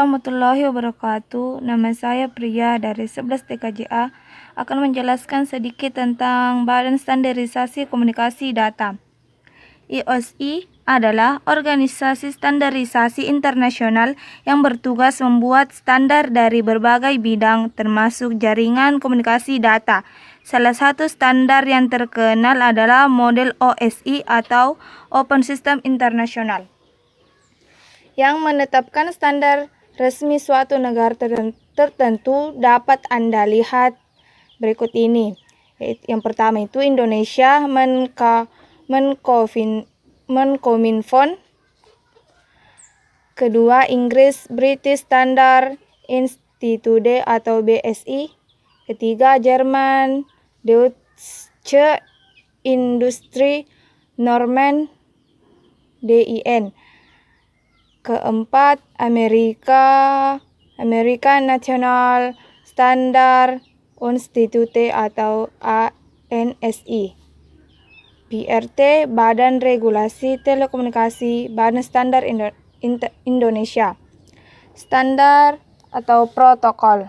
warahmatullahi wabarakatuh. Nama saya Priya dari 11 TKJA akan menjelaskan sedikit tentang Badan Standarisasi Komunikasi Data. IOSI adalah organisasi standarisasi internasional yang bertugas membuat standar dari berbagai bidang termasuk jaringan komunikasi data. Salah satu standar yang terkenal adalah model OSI atau Open System International, yang menetapkan standar resmi suatu negara tertentu. Dapat Anda lihat berikut ini. Yang pertama itu Indonesia Menkominfo. Kedua Inggris British Standard Institute atau BSI. Ketiga Jerman Deutsche Industrie Normen DIN. Keempat, American National Standard Institute atau ANSI. BRT, Badan Regulasi Telekomunikasi, Badan Standar Indonesia. Standar atau protokol.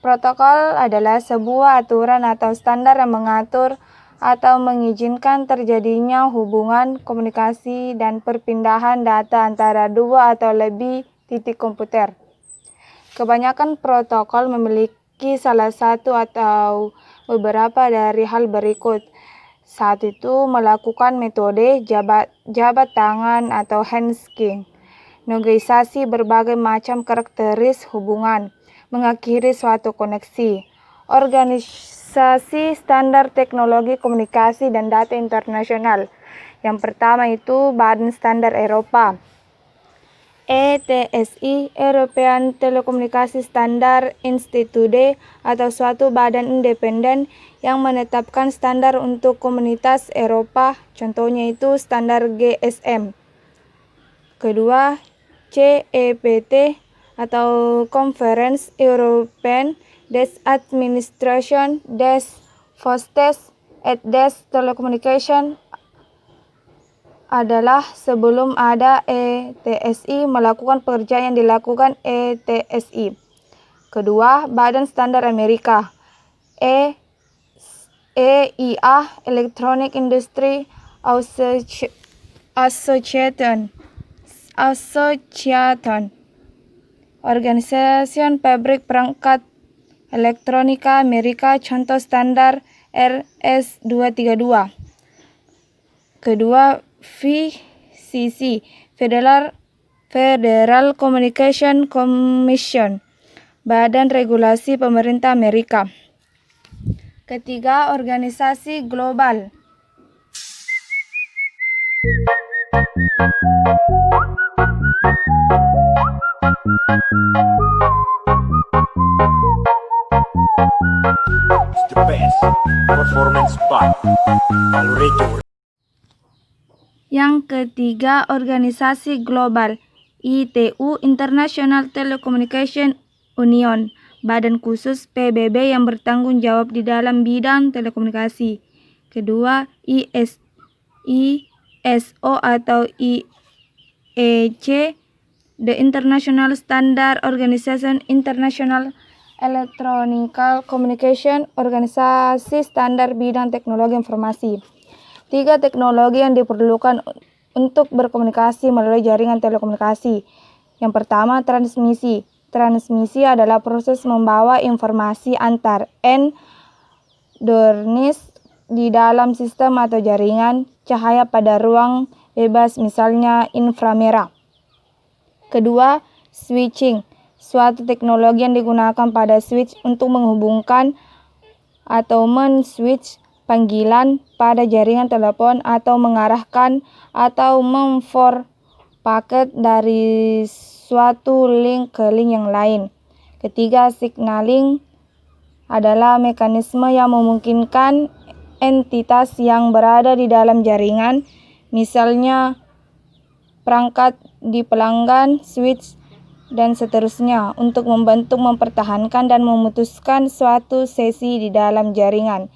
Protokol adalah sebuah aturan atau standar yang mengatur atau mengizinkan terjadinya hubungan komunikasi dan perpindahan data antara dua atau lebih titik komputer. Kebanyakan protokol memiliki salah satu atau beberapa dari hal berikut. Saat itu melakukan metode jabat tangan atau handshaking, negosiasi berbagai macam karakteristik hubungan, mengakhiri suatu koneksi. Organisasi Standar Teknologi Komunikasi dan Data Internasional. Yang pertama itu Badan Standar Eropa, ETSI, European Telekomunikasi Standard Institute, atau suatu badan independen yang menetapkan standar untuk komunitas Eropa, contohnya itu standar GSM. Kedua, CEPT atau Conference European des Administration des Postes et des Telecommunications adalah sebelum ada ETSI melakukan pekerjaan yang dilakukan ETSI. Kedua, Badan Standar Amerika, EIA, Electronic Industry Association, Organisasi Pabrik Perangkat Elektronika Amerika, contoh standar RS-232. Kedua, FCC, Federal Communication Commission, Badan Regulasi Pemerintah Amerika. Ketiga, organisasi global. The best performance spot. Yang ketiga, organisasi global, ITU, International Telecommunication Union, badan khusus PBB yang bertanggung jawab di dalam bidang telekomunikasi. Kedua, ISO atau IEC, The International Standard Organization, International Electronic Communication, organisasi standar bidang teknologi informasi. Tiga teknologi yang diperlukan untuk berkomunikasi melalui jaringan telekomunikasi. Yang pertama, transmisi. Transmisi adalah proses membawa informasi antar endornis di dalam sistem atau jaringan cahaya pada ruang bebas, misalnya inframerah. Kedua, switching. Suatu teknologi yang digunakan pada switch untuk menghubungkan atau men-switch panggilan pada jaringan telepon atau mengarahkan atau memforward paket dari suatu link ke link yang lain. Ketiga, signaling adalah mekanisme yang memungkinkan entitas yang berada di dalam jaringan, misalnya perangkat di pelanggan, switch, dan seterusnya, untuk membantu mempertahankan dan memutuskan suatu sesi di dalam jaringan.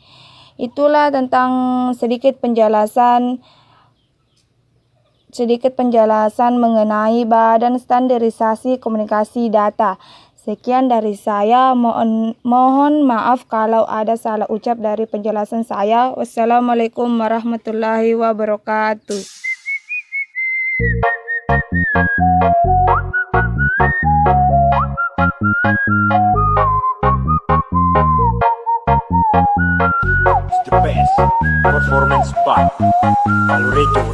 Itulah tentang sedikit penjelasan sedikit penjelasan mengenai Badan Standarisasi Komunikasi Data. Sekian dari saya, mohon maaf kalau ada salah ucap dari penjelasan saya. Wassalamualaikum warahmatullahi wabarakatuh. It's the best performance spot. Algorithm